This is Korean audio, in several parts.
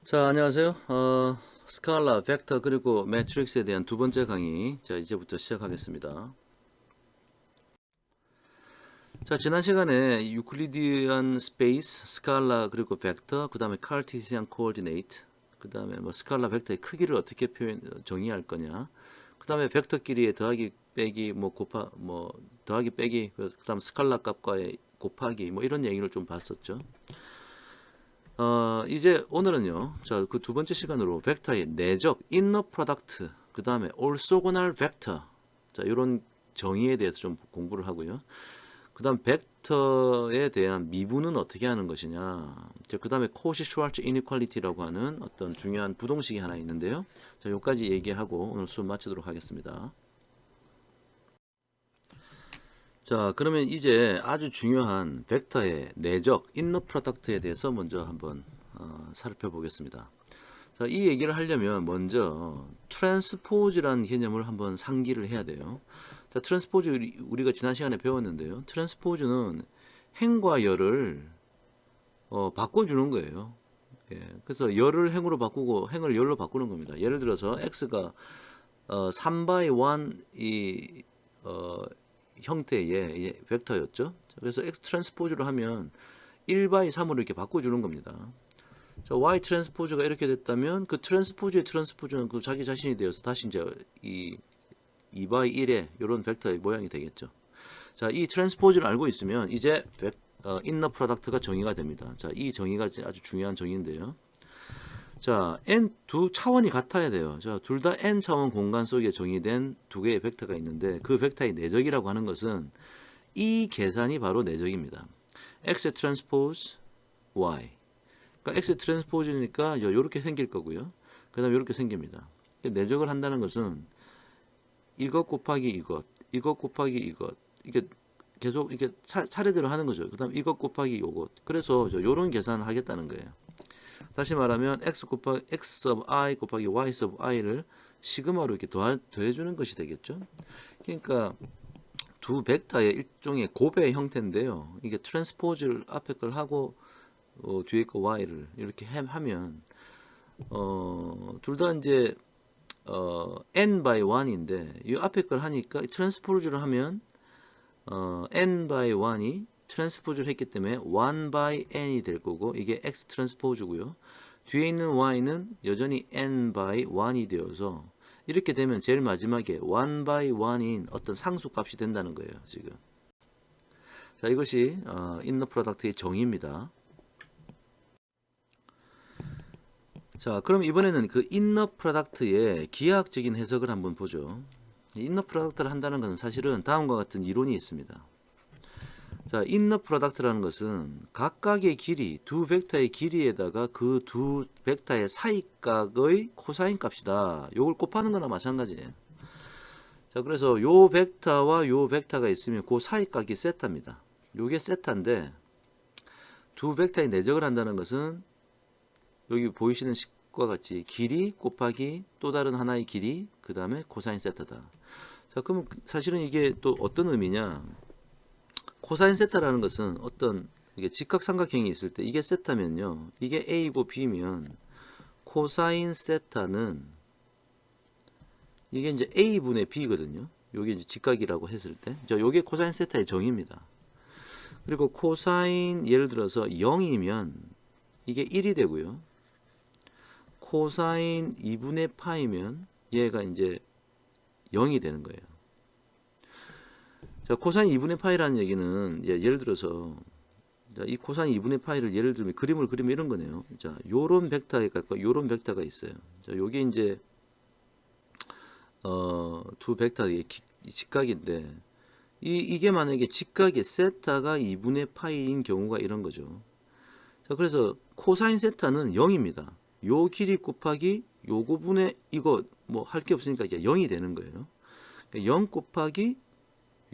자, 안녕하세요. 스칼라, 벡터, 그리고 매트릭스에 대한 두 번째 강의. 자, 이제부터 시작하겠습니다. 자, 지난 시간에 유클리디안 스페이스, 스칼라, 그리고 벡터, 그 다음에 카르티시안 코오디네이트, 그 다음에 뭐 스칼라, 벡터의 크기를 어떻게 정의할 거냐, 그 다음에 벡터끼리의 더하기, 빼기, 더하기, 빼기, 그 다음 스칼라 값과의 곱하기, 뭐 이런 얘기를 좀 봤었죠. 이제 오늘은요. 자, 그 두 번째 시간으로 벡터의 내적, inner product, 그 다음에 orthogonal vector. 자, 이런 정의에 대해서 좀 공부를 하고요. 그 다음 벡터에 대한 미분은 어떻게 하는 것이냐. 그 다음에 코시-슈왈츠 이니퀄리티라고 하는 어떤 중요한 부동식이 하나 있는데요. 자, 여기까지 얘기하고 오늘 수업 마치도록 하겠습니다. 자, 그러면 이제 아주 중요한 벡터의 내적, inner product에 대해서 먼저 한번 살펴보겠습니다. 자, 이 얘기를 하려면 먼저 트랜스포즈라는 개념을 한번 상기를 해야 돼요. 자, 트랜스포즈 우리가 지난 시간에 배웠는데요. 트랜스포즈는 행과 열을 바꿔주는 거예요. 예, 그래서 열을 행으로 바꾸고 행을 열로 바꾸는 겁니다. 예를 들어서 x가 3by 1이 형태의 벡터였죠. 그래서 x 트랜스포즈를 하면 1by 3으로 이렇게 바꿔주는 겁니다. 자, y 트랜스포즈가 이렇게 됐다면 그 트랜스포즈의 트랜스포즈는 그 자기 자신이 되어서 다시 이제 이 2by 1의 이런 벡터의 모양이 되겠죠. 자, 이 트랜스포즈를 알고 있으면 이제 인너 프로덕트가 정의가 됩니다. 자, 이 정의가 아주 중요한 정의인데요. 자, n 두 차원이 같아야 돼요. 자, 둘 다 n 차원 공간 속에 정의된 두 개의 벡터가 있는데 그 벡터의 내적이라고 하는 것은 이 계산이 바로 내적입니다. x 트랜스포즈 y. 그러니까 x 트랜스포즈니까 이렇게 생길 거고요. 그다음에 이렇게 생깁니다. 내적을 한다는 것은 이것 곱하기 이것 곱하기 이것. 이게 계속 이렇게 차례대로 하는 거죠. 그다음 이것 곱하기 요것. 그래서 이런 계산을 하겠다는 거예요. 다시 말하면 x of i 곱하기 y of i를 시그마로 이렇게 더해주는 것이 되겠죠. 그러니까 두 벡터의 일종의 곱의 형태인데요. 이게 트랜스포즈를 앞에 걸 하고 뒤에 거 y를 이렇게 하면 둘 다 이제 n by 1인데 이 앞에 걸 하니까 트랜스포즈를 하면 n by 1이 트랜스포즈를 했기 때문에 1 by n이 될 거고 이게 x 트랜스포즈고요. 뒤에 있는 y는 여전히 n by 1이 되어서 이렇게 되면 제일 마지막에 1 by 1인 어떤 상수값이 된다는 거예요. 지금. 자, 이것이 인너 프로덕트의 정의입니다. 자, 그럼 이번에는 그 인너 프로덕트의 기하학적인 해석을 한번 보죠. 인너 프로덕트를 한다는 것은 사실은 다음과 같은 이론이 있습니다. 자, 인너 프로덕트라는 것은 각각의 길이, 두 벡터의 길이에다가 그 두 벡터의 사이각의 코사인 값이다. 요걸 곱하는 거나 마찬가지예요. 자, 그래서 요 벡터와 요 벡터가 있으면 그 사이각이 세타입니다. 요게 세타인데 두 벡터의 내적을 한다는 것은 여기 보이시는 식과 같이 길이 곱하기 또 다른 하나의 길이 그 다음에 코사인 세타다. 자, 그러면 사실은 이게 또 어떤 의미냐? 코사인 세타라는 것은 어떤 이게 직각삼각형이 있을 때 이게 세타면요. 이게 A고 B면 코사인 세타는 이게 이제 A분의 B거든요. 요게 이제 직각이라고 했을 때. 자, 요게 코사인 세타의 정의입니다. 그리고 코사인 예를 들어서 0이면 이게 1이 되고요. 코사인 2분의 파이면 얘가 이제 0이 되는 거예요. 자, 코사인 2분의 파이라는 얘기는 예를 들어서 자, 이 코사인 2분의 파이를 예를 들면 그림을 그리면 이런 거네요. 자, 요런 벡터에 갖고 요런 벡터가 있어요. 자, 요게 이제 두 벡터의 직각인데 이게 만약에 직각의 세타가 2분의 파이인 경우가 이런 거죠. 자, 그래서 코사인 세타는 0입니다. 요 길이 곱하기 요거분의 이거 뭐 할 게 없으니까 이제 0이 되는 거예요. 그러니까 0 곱하기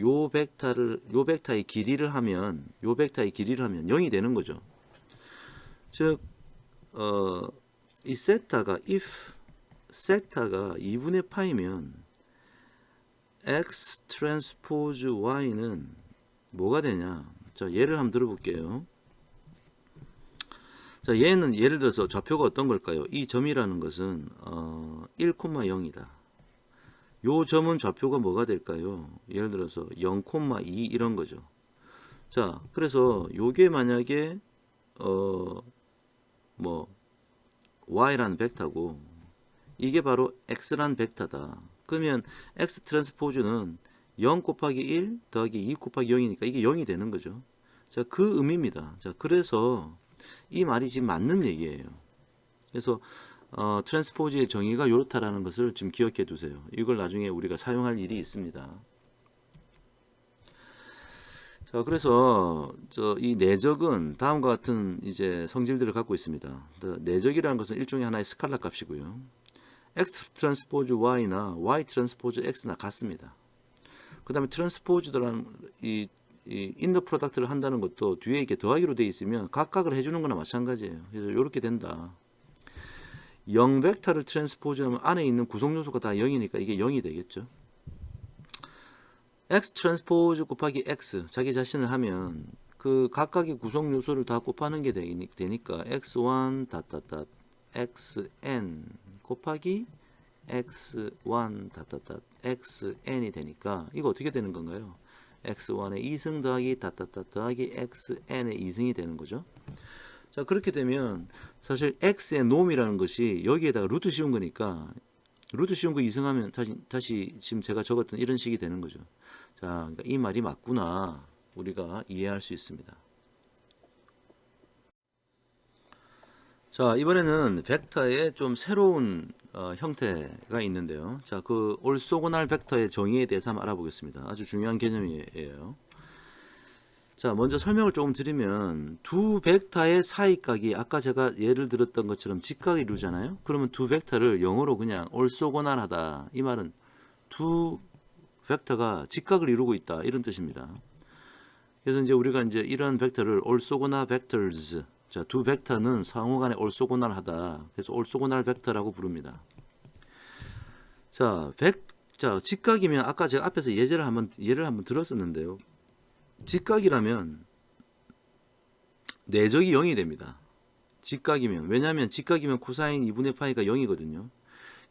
요 벡터의 길이를 하면 0이 되는 거죠. 즉 이 세타가 if 세타가 2분의 파이면 x 트랜스포즈 y는 뭐가 되냐? 자, 예를 한번 들어볼게요. 자, 얘는 예를 들어서 좌표가 어떤 걸까요? 이 점이라는 것은 1,0이다. 요 점은 좌표가 뭐가 될까요? 예를 들어서 0,2 이런 거죠. 자, 그래서 요게 만약에 뭐 y라는 벡터고 이게 바로 x란 벡터다. 그러면 x 트랜스포즈는 0 곱하기 1 더하기 2 곱하기 0이니까 이게 0이 되는 거죠. 자, 그 의미입니다. 자, 그래서 이 말이 지금 맞는 얘기예요. 그래서 트랜스포즈의 정의가 이렇다라는 것을 좀 기억해 두세요. 이걸 나중에 우리가 사용할 일이 있습니다. 자, 그래서 이 내적은 다음과 같은 이제 성질들을 갖고 있습니다. 내적이라는 것은 일종의 하나의 스칼라 값이고요. x 트랜스포즈 y나 y 트랜스포즈 x나 같습니다. 그 다음에 트랜스포즈라는 이 인더 프로덕트를 한다는 것도 뒤에 이렇게 더하기로 되어 있으면 각각을 해주는 거나 마찬가지예요. 그래서 이렇게 된다. 0 벡터를 트랜스포즈하면 안에 있는 구성 요소가 다 0이니까 이게 0이 되겠죠. x 트랜스포즈 곱하기 x 자기 자신을 하면 그 각각의 구성 요소를 다 곱하는 게 되니까 x1 닷닷닷 xn 곱하기 x1 닷닷닷 xn이 되니까 이거 어떻게 되는 건가요? x1의 2승 더하기 닷닷닷 더하기 xn의 2승이 되는 거죠. 자, 그렇게 되면 사실 x의 놈이라는 것이 여기에다가 루트 씌운 거니까 루트 씌운 거 이승하면 다시 지금 제가 적었던 이런 식이 되는 거죠. 자, 그러니까 이 말이 맞구나 우리가 이해할 수 있습니다. 자, 이번에는 벡터의 좀 새로운 형태가 있는데요. 자, 그 올소고날 벡터의 정의에 대해서 한번 알아보겠습니다. 아주 중요한 개념이에요. 자, 먼저 설명을 조금 드리면 두 벡터의 사이각이 아까 제가 예를 들었던 것처럼 직각을 이루잖아요. 그러면 두 벡터를 영어로 그냥 올소고날하다. 이 말은 두 벡터가 직각을 이루고 있다 이런 뜻입니다. 그래서 이제 우리가 이제 이런 벡터를 올소고날 벡터즈, 자, 두 벡터는 상호간에 올소고날하다. 그래서 올소고날 벡터라고 부릅니다. 자, 직각이면 아까 제가 앞에서 예를 한번 들었었는데요. 직각이라면 내적이 0이 됩니다. 직각이면. 왜냐하면 직각이면 코사인 2분의 파이가 0이거든요.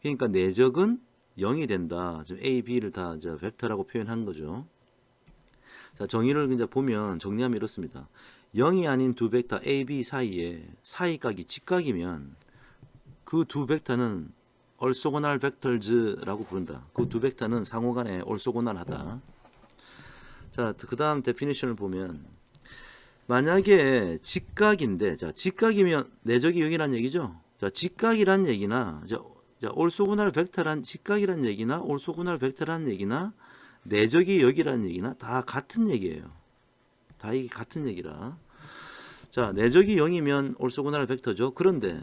그러니까 내적은 0이 된다. 지금 A, B를 다 이제 벡터라고 표현한 거죠. 자, 정의를 이제 보면 정리하면 이렇습니다. 0이 아닌 두 벡터 A, B 사이에 사이각이 직각이면 그 두 벡터는 orthogonal vectors라고 부른다. 그 두 벡터는 상호간에 orthogonal하다. 자, 그 다음 데피니션을 보면 만약에 직각인데, 자, 직각이면 내적이 0이란 얘기죠. 자, 직각이란 얘기나, 자, orthogonal 벡터란 직각이란 얘기나, orthogonal 벡터란 얘기나, 내적이 여기라는 얘기나 다 같은 얘기예요. 다 이게 같은 얘기라. 자, 내적이 0이면 orthogonal 벡터죠. 그런데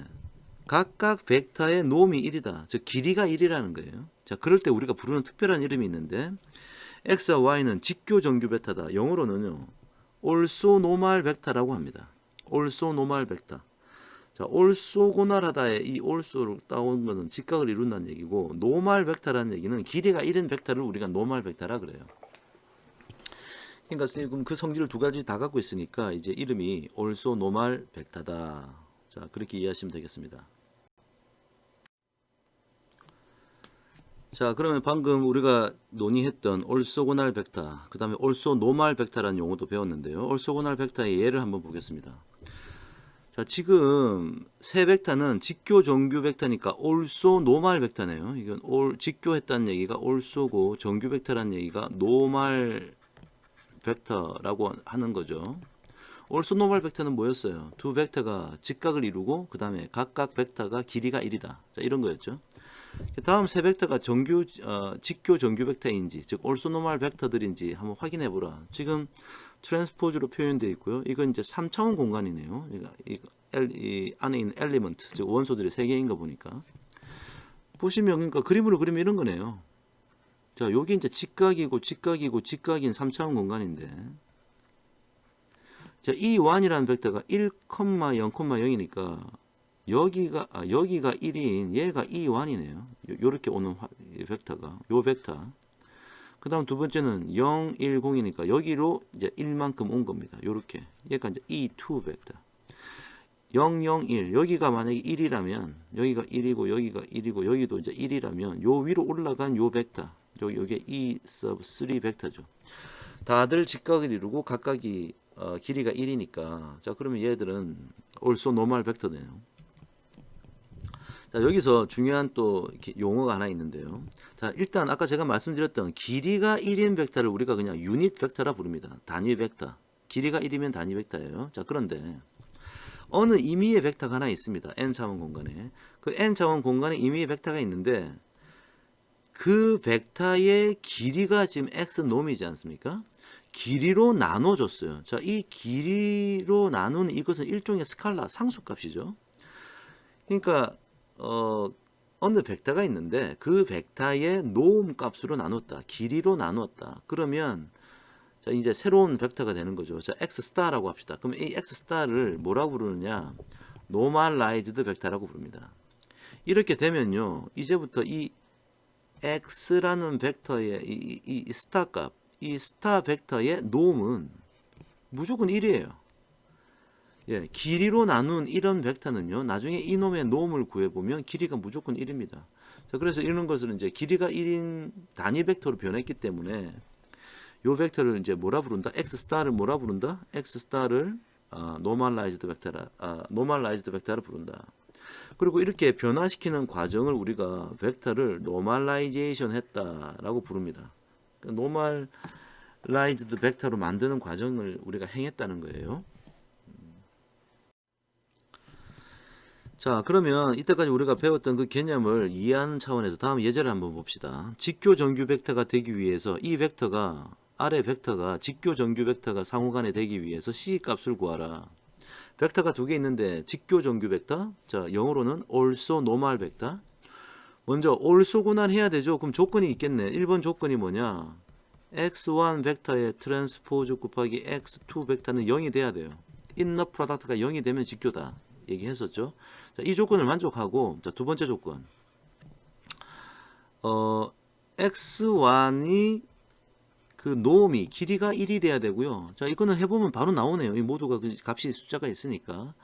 각각 벡터의 놈이 1이다. 즉 길이가 1이라는 거예요. 자, 그럴 때 우리가 부르는 특별한 이름이 있는데 x와 y는 직교 정규 벡터다. 영어로는요. orthonormal 벡터라고 합니다. orthonormal 벡터. 자, 올소고날하다의 이 올소를 따온 거는 직각을 이룬다는 얘기고 노말 벡터라는 얘기는 길이가 1인 벡터를 우리가 노말 벡터라 그래요. 그러니까 지금 그 성질을 두 가지 다 갖고 있으니까 이제 이름이 올소노말 벡터다. 자, 그렇게 이해하시면 되겠습니다. 자, 그러면 방금 우리가 논의했던 올소고날 벡터, 그 다음에 올소노말 벡터라는 용어도 배웠는데요. 올소고날 벡터의 예를 한번 보겠습니다. 자, 지금 세 벡터는 직교 정규 벡터니까 올소 노말 벡터네요. 이건 직교했다는 얘기가 올소고 정규 벡터라는 얘기가 노말 벡터라고 하는 거죠. 올소 노말 벡터는 뭐였어요? 두 벡터가 직각을 이루고 그 다음에 각각 벡터가 길이가 1이다. 자, 이런 거였죠. 다음 세 벡터가 직교 정규 벡터인지 즉 올소 노말 벡터들인지 한번 확인해 보라. 지금 트랜스포즈로 표현되어 있고요. 이건 이제 3차원 공간이네요. 이 안에 있는 엘리먼트, 즉 원소들이 3개인 거 보니까. 보시면 그러니까 그림으로 그리면 이런 거네요. 자, 여기 이제 직각이고 직각이고 직각인 3차원 공간인데. 자, 이 1이라는 벡터가 1,0,0이니까 여기가 1인 얘가 2,1이네요. 요렇게 오는 벡터가 요 벡터. 그 다음 두 번째는 0, 1, 0이니까 여기로 이제 1만큼 온 겁니다. 요렇게. 얘가 이제 E2 벡터. 0, 0, 1. 여기가 만약에 1이라면 여기가 1이고 여기가 1이고 여기도 이제 1이라면 요 위로 올라간 요 벡터 요게 E sub 3 벡터죠. 다들 직각을 이루고 각각이 길이가 1이니까 자 그러면 얘들은 also normal 벡터네요. 자 여기서 중요한 또 용어가 하나 있는데요. 자 일단 아까 제가 말씀드렸던 길이가 1인 벡터를 우리가 그냥 유닛 벡터라 부릅니다. 단위 벡터. 길이가 1이면 단위 벡터예요. 자 그런데 어느 임의의 벡터가 하나 있습니다. n차원 공간에. 그 n차원 공간에 임의의 벡터가 있는데 그 벡터의 길이가 지금 x 놈이지 않습니까? 길이로 나눠줬어요. 자, 이 길이로 나누는 이것은 일종의 스칼라 상수값이죠. 그러니까 어느 벡터가 있는데 그 벡터의 노음 값으로 나눴다. 길이로 나누었다. 그러면 자, 이제 새로운 벡터가 되는 거죠. 자, x 스타라고 합시다. 그럼 이 x 스타를 뭐라고 부르느냐? 노멀라이즈드 벡터라고 부릅니다. 이렇게 되면요. 이제부터 이 x라는 벡터의 이 스타 값, 이 스타 벡터의 노음은 무조건 1이에요. 예, 길이로 나눈 이런 벡터는요. 나중에 이놈의 노음을 구해보면 길이가 무조건 1입니다. 자, 그래서 이런 것을 이제 길이가 1인 단위 벡터로 변했기 때문에 요 벡터를 이제 뭐라 부른다? x 스타를 뭐라 부른다? x 스타를 노멀라이즈드 벡터라 부른다. 그리고 이렇게 변화시키는 과정을 우리가 벡터를 노멀라이제이션 했다라고 부릅니다. 노멀라이즈드 벡터로 만드는 과정을 우리가 행했다는 거예요. 자, 그러면 이때까지 우리가 배웠던 그 개념을 이해하는 차원에서 다음 예제를 한번 봅시다. 직교 정규 벡터가 되기 위해서 이 벡터가 아래 벡터가 직교 정규 벡터가 상호간에 되기 위해서 c 값을 구하라. 벡터가 두 개 있는데 직교 정규 벡터, 자 영어로는 also normal 벡터. 먼저 also 구현해야 되죠. 그럼 조건이 있겠네. 1번 조건이 뭐냐? x1 벡터의 트랜스포즈 곱하기 x2 벡터는 0이 돼야 돼요. 인너 프로덕트가 0이 되면 직교다. 얘기했었죠. 자, 이 조건을 만족하고 자, 두 번째 조건. x1이 그 노음이 길이가 1이 돼야 되고요. 자, 이거는 해보면 바로 나오네요. 이 모두가 그 값이 숫자가 있으니까.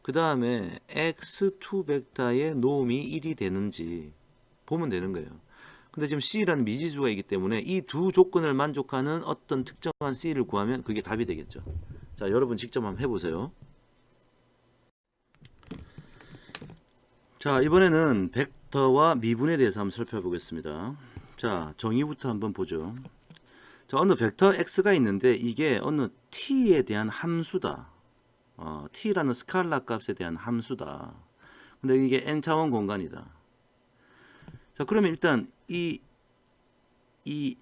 그 다음에 x2 벡터의 노음이 1이 되는지 보면 되는 거예요. 근데 지금 c라는 미지수가 있기 때문에 이 두 조건을 만족하는 어떤 특정한 c를 구하면 그게 답이 되겠죠. 자, 여러분 직접 한번 해보세요. 자, 이번에는 벡터와 미분에 대해서 한번 살펴보겠습니다. 자, 정의부터 한번 보죠. 자, 어느 벡터 x가 있는데 이게 어느 t에 대한 함수다. t라는 스칼라 값에 대한 함수다. 근데 이게 n차원 공간이다. 자, 그러면 일단 이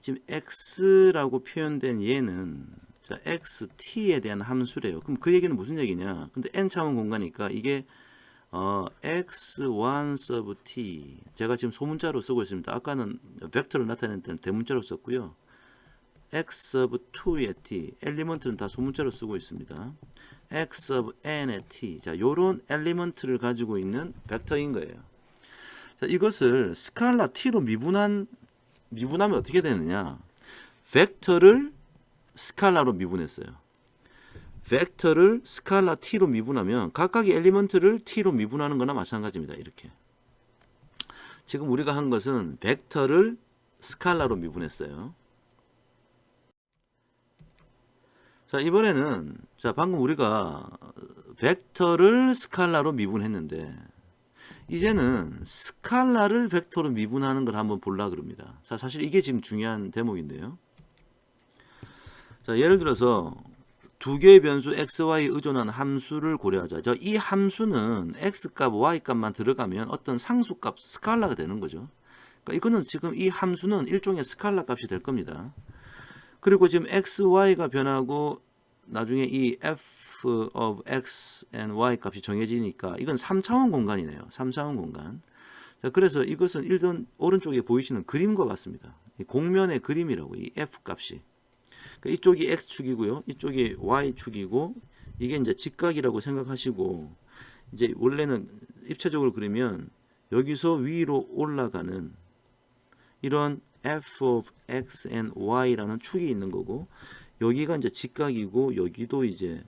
지금 x라고 표현된 얘는 자, xt에 대한 함수래요. 그럼 그 얘기는 무슨 얘기냐? 근데 n차원 공간이니까 이게 x1 sub t 제가 지금 소문자로 쓰고 있습니다. 아까는 벡터를 나타낼 때는 대문자로 썼고요. x sub 2의 t 엘리먼트는 다 소문자로 쓰고 있습니다. x sub n의 t 자 요런 엘리먼트를 가지고 있는 벡터인 거예요. 자 이것을 스칼라 t로 미분하면 어떻게 되느냐? 벡터를 스칼라로 미분했어요. 벡터를 스칼라 t로 미분하면 각각의 엘리먼트를 t로 미분하는 거나 마찬가지입니다. 이렇게 지금 우리가 한 것은 벡터를 스칼라로 미분했어요. 자, 이번에는 자, 방금 우리가 벡터를 스칼라로 미분했는데 이제는 스칼라를 벡터로 미분하는 걸 한번 보려고 그럽니다. 자, 사실 이게 지금 중요한 대목인데요. 자, 예를 들어서 두 개의 변수 xy에 의존한 함수를 고려하자. 자, 이 함수는 x값, y값만 들어가면 어떤 상수값, 스칼라가 되는 거죠. 그러니까 이거는 지금 이 함수는 일종의 스칼라 값이 될 겁니다. 그리고 지금 x, y가 변하고 나중에 이 f of x and y 값이 정해지니까 이건 3차원 공간이네요. 3차원 공간. 자, 그래서 이것은 일단 오른쪽에 보이시는 그림과 같습니다. 공면의 그림이라고 이 f 값이. 그러니까 이쪽이 x축이고요. 이쪽이 y축이고 이게 이제 직각이라고 생각하시고 이제 원래는 입체적으로 그리면 여기서 위로 올라가는 이런 f of x and y라는 축이 있는 거고 여기가 이제 직각이고 여기도 이제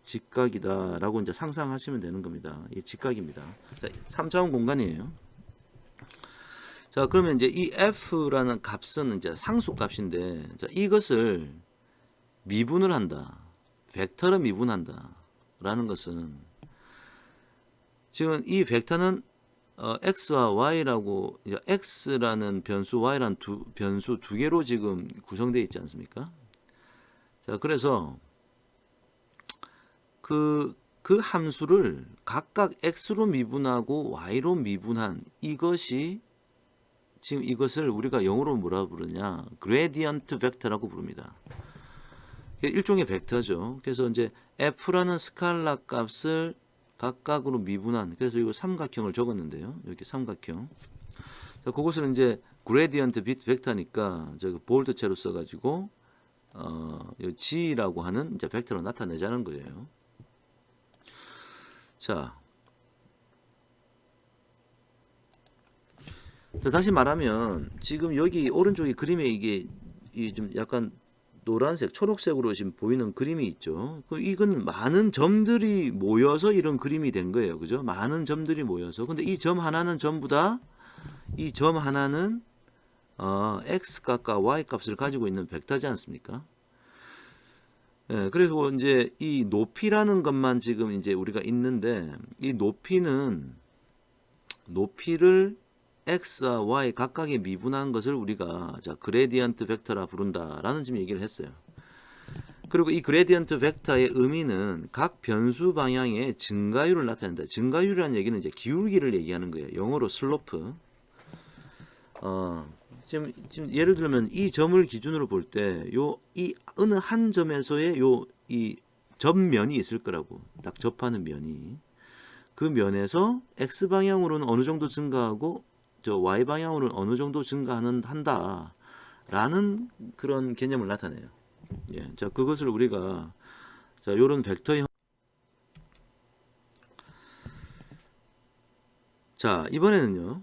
직각이다라고 이제 상상하시면 되는 겁니다. 이 직각입니다. 자, 3차원 공간이에요. 자, 그러면 이제 이 f라는 값은 이제 상수값인데, 자, 이것을 미분을 한다. 벡터로 미분한다. 라는 것은 지금 이 벡터는 x와 y라고 이제 x라는 변수, y라는 변수 두 개로 지금 구성되어 있지 않습니까? 자, 그래서 그 함수를 각각 x로 미분하고 y로 미분한 이것이 지금 이것을 우리가 영어로 뭐라 부르냐? 그레디언트 벡터라고 부릅니다. 일종의 벡터죠. 그래서 이제 f라는 스칼라 값을 각각으로 미분한, 그래서 이거 삼각형을 적었는데요. 이렇게 삼각형. 자, 그것을 이제 그레디언트 벡터니까 저기 볼드체로 써가지고 g라고 하는 이제 벡터로 나타내자는 거예요. 자, 다시 말하면 지금 여기 오른쪽에 그림에 이게 좀 약간 노란색, 초록색으로 지금 보이는 그림이 있죠. 이건 많은 점들이 모여서 이런 그림이 된 거예요. 그죠? 많은 점들이 모여서. 근데 이 점 하나는 전부 다, 이 점 하나는 x 값과 y 값을 가지고 있는 벡터지 않습니까? 예, 그래서 이제 이 높이라는 것만 지금 이제 우리가 있는데, 이 높이를 x와 y 각각에 미분한 것을 우리가 자 그레디언트 벡터라 부른다라는 지금 얘기를 했어요. 그리고 이 그레디언트 벡터의 의미는 각 변수 방향의 증가율을 나타낸다. 증가율이라는 얘기는 이제 기울기를 얘기하는 거예요. 영어로 슬로프. 지금 예를 들면 이 점을 기준으로 볼 때 이 어느 한 점에서의 이 접면이 있을 거라고. 딱 접하는 면이. 그 면에서 x 방향으로는 어느 정도 증가하고 저 y 방향으로는 어느 정도 한다라는 그런 개념을 나타내요. 예, 자 그것을 우리가 자 요런 벡터의 자 이번에는요.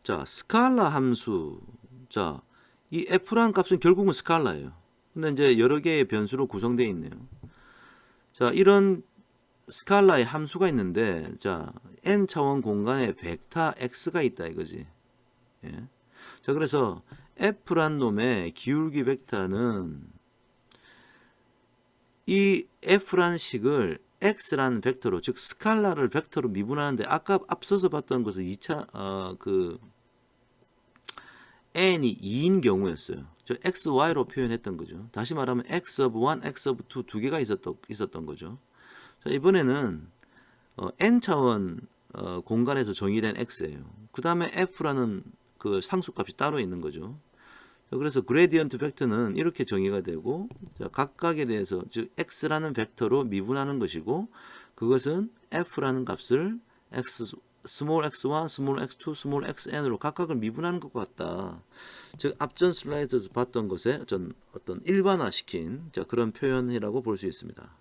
자 스칼라 함수 자 이 f라는 값은 결국은 스칼라예요. 근데 이제 여러 개의 변수로 구성되어 있네요. 자 이런 스칼라의 함수가 있는데 자 n차원 공간에 벡터 x가 있다 이거지. 예. 자 그래서 f란 놈의 기울기 벡터는 이 f란 식을 x라는 벡터로 즉 스칼라를 벡터로 미분하는데 아까 앞서서 봤던 것은 2차 그 n이 2인 경우였어요. 저 x, y로 표현했던 거죠. 다시 말하면 x of 1, x of 2 두 개가 있었던 거죠. 자, 이번에는 n차원 공간에서 정의된 x예요. 그 다음에 f라는 그 상수값이 따로 있는 거죠. 자, 그래서 그레디언트 벡터는 이렇게 정의가 되고 자, 각각에 대해서 즉 x라는 벡터로 미분하는 것이고 그것은 f라는 값을 small x1, small x2, small xn으로 각각을 미분하는 것 같다. 즉 앞전 슬라이드에서 봤던 것에 어떤 일반화시킨 자, 그런 표현이라고 볼 수 있습니다.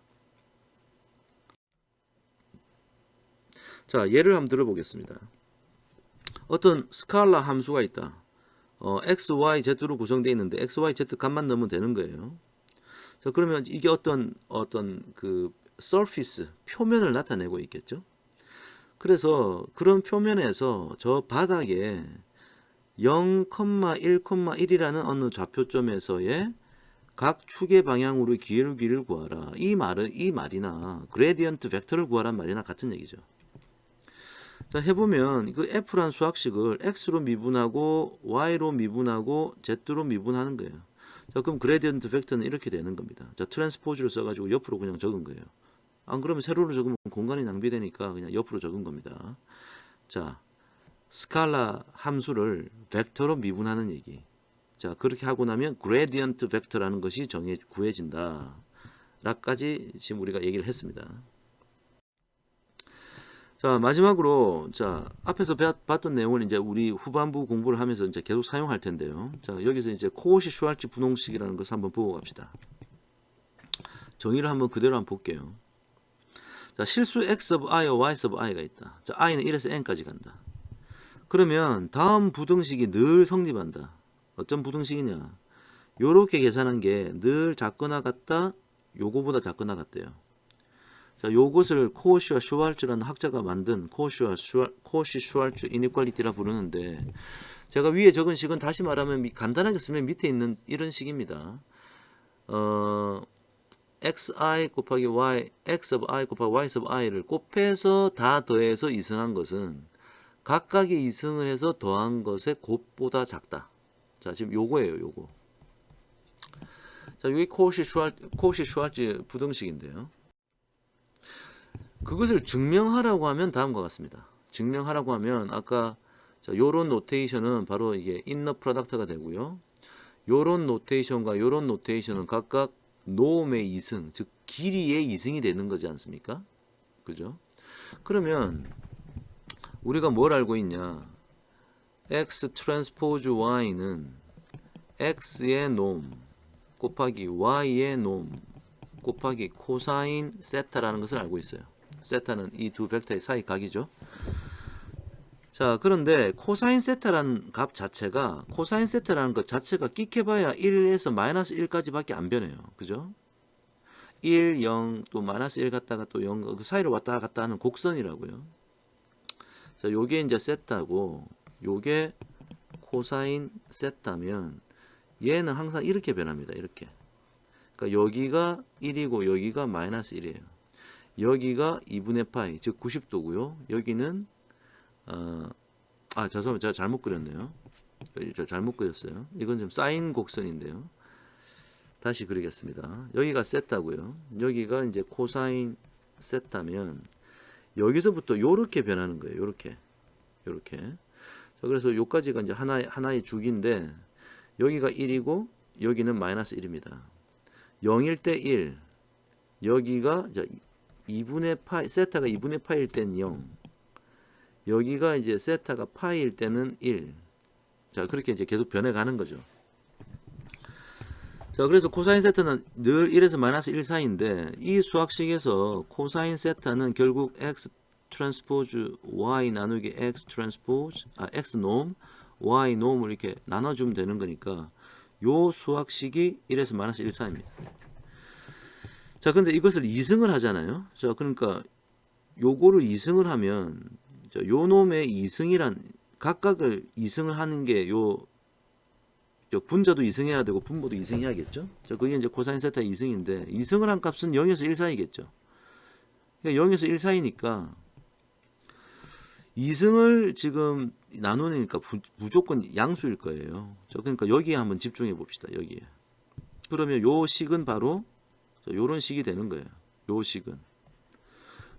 자, 예를 한번 들어보겠습니다. 어떤 스칼라 함수가 있다. x, y, z로 구성되어 있는데 x, y, z 값만 넣으면 되는 거예요. 자, 그러면 이게 어떤 그 surface, 표면을 나타내고 있겠죠. 그래서 그런 표면에서 저 바닥에 0,1,1이라는 어느 좌표점에서의 각 축의 방향으로 기울기를 구하라. 이 말이나 그레디언트 벡터를 구하란 말이나 같은 얘기죠. 자, 해보면 그 f란 수학식을 x로 미분하고 y로 미분하고 z로 미분하는 거예요. 자, 그럼 그레디언트 벡터는 이렇게 되는 겁니다. 자, 트랜스포즈를 써가지고 옆으로 그냥 적은 거예요. 안 그러면 세로로 적으면 공간이 낭비되니까 그냥 옆으로 적은 겁니다. 자, 스칼라 함수를 벡터로 미분하는 얘기. 자, 그렇게 하고 나면 그레디언트 벡터라는 것이 구해진다. 라까지 지금 우리가 얘기를 했습니다. 자, 마지막으로 자, 앞에서 봤던 내용을 이제 우리 후반부 공부를 하면서 이제 계속 사용할 텐데요. 자, 여기서 이제 코오시-슈왈츠 분홍식이라는 것을 한번 보고 갑시다. 정의를 한번 그대로 한번 볼게요. 자, 실수 x of i와 y of i가 있다. 자, i는 1에서 n까지 간다. 그러면 다음 부등식이 늘 성립한다. 어떤 부등식이냐? 요렇게 계산한 게 늘 작거나 같다 요거보다 작게 나갔대요. 자, 요것을 코시와 슈왈츠라는 학자가 만든 코시 슈왈츠 이니퀄리티라 부르는데, 제가 위에 적은 식은 다시 말하면 간단하게 쓰면 밑에 있는 이런 식입니다. xi 곱하기 y, x of i 곱하기 y of i를 곱해서 다 더해서 이승한 것은 각각의 이승을 해서 더한 것의 곱보다 작다. 자, 지금 요거예요, 요거. 자, 여기 코시 슈왈츠 부등식인데요. 그것을 증명하라고 하면 다음과 같습니다. 증명하라고 하면 아까 요런 노테이션은 바로 이게 인너 프로덕트가 되고요. 요런 노테이션과 요런 노테이션은 각각 노음의 이승, 즉 길이의 이승이 되는 거지 않습니까? 그죠? 그러면 우리가 뭘 알고 있냐? x 트랜스포즈 y는 x의 놈 곱하기 y의 놈 곱하기 코사인 세타라는 것을 알고 있어요. 세타는 이 두 벡터의 사이 각이죠. 자, 그런데 코사인 세타라는 값 자체가, 코사인 세타라는 것 자체가 끽해봐야 1에서 마이너스 1까지 밖에 안 변해요. 그죠? 1, 0, 또 마이너스 1 갔다가 또 0, 그 사이를 왔다 갔다 하는 곡선이라고요. 자, 요게 이제 세타고, 요게 코사인 세타면, 얘는 항상 이렇게 변합니다. 이렇게. 그러니까 여기가 1이고, 여기가 마이너스 1이에요. 여기가 2분의 파이, 즉 90도고요. 여기는 죄송합니다. 제가 잘못 그렸네요. 저 잘못 그렸어요. 이건 좀 사인 곡선인데요. 다시 그리겠습니다. 여기가 세타고요. 여기가 이제 코사인 세타면 여기서부터 요렇게 변하는 거예요. 요렇게. 자, 그래서 요까지가 이제 하나의 주기인데 여기가 1이고 여기는 마이너스 1입니다. 0일 때 1. 여기가 2분의 파이, 세타가 2분의 파일 때는 0. 여기가 이제 세타가 파이일 때는 1. 자, 그렇게 이제 계속 변해가는 거죠. 자, 그래서 코사인 세타는 늘 1에서 마이너스 1 사이인데, 이 수학식에서 코사인 세타는 결국 x 트랜스포즈 y 나누기 x 트랜스포즈, x 놈, y 놈을 이렇게 나눠주면 되는 거니까, 요 수학식이 1에서 마이너스 1 사이입니다. 자, 근데 이것을 이승을 하잖아요. 자, 그러니까 요거를 이승을 하면 요 놈의 이승이란 각각을 이승을 하는 게 요 분자도 이승해야 되고 분모도 이승해야겠죠. 자, 그게 이제 코사인 세타 이승인데 이승을 한 값은 0에서 1 사이겠죠. 그러니까 0에서 1 사이니까 이승을 지금 나누니까 무조건 양수일 거예요. 자, 그러니까 여기에 한번 집중해 봅시다. 여기에. 그러면 요 식은 바로 요런 식이 되는 거예요. 요 식은.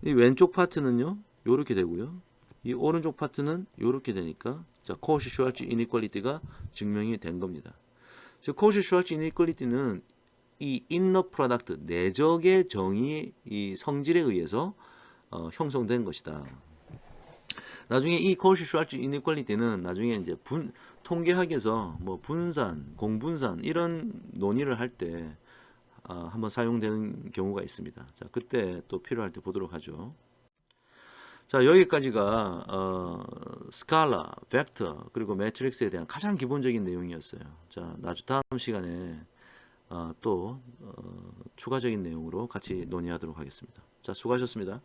이 왼쪽 파트는요. 요렇게 되고요. 이 오른쪽 파트는 요렇게 되니까 자, 코시 슈왈츠 이니퀄리티가 증명이 된 겁니다. 즉 코시 슈왈츠 이니퀄리티는 이 인너 프로덕트 내적의 정의 이 성질에 의해서 형성된 것이다. 나중에 이 코시 슈왈츠 이니퀄리티는 나중에 이제 통계학에서 뭐 분산, 공분산 이런 논의를 할 때 한번 사용되는 경우가 있습니다. 자, 그때 또 필요할 때 보도록 하죠. 자, 여기까지가 스칼라, 벡터, 그리고 매트릭스에 대한 가장 기본적인 내용이었어요. 자, 다음 시간에 또 추가적인 내용으로 같이 논의하도록 하겠습니다. 자, 수고하셨습니다.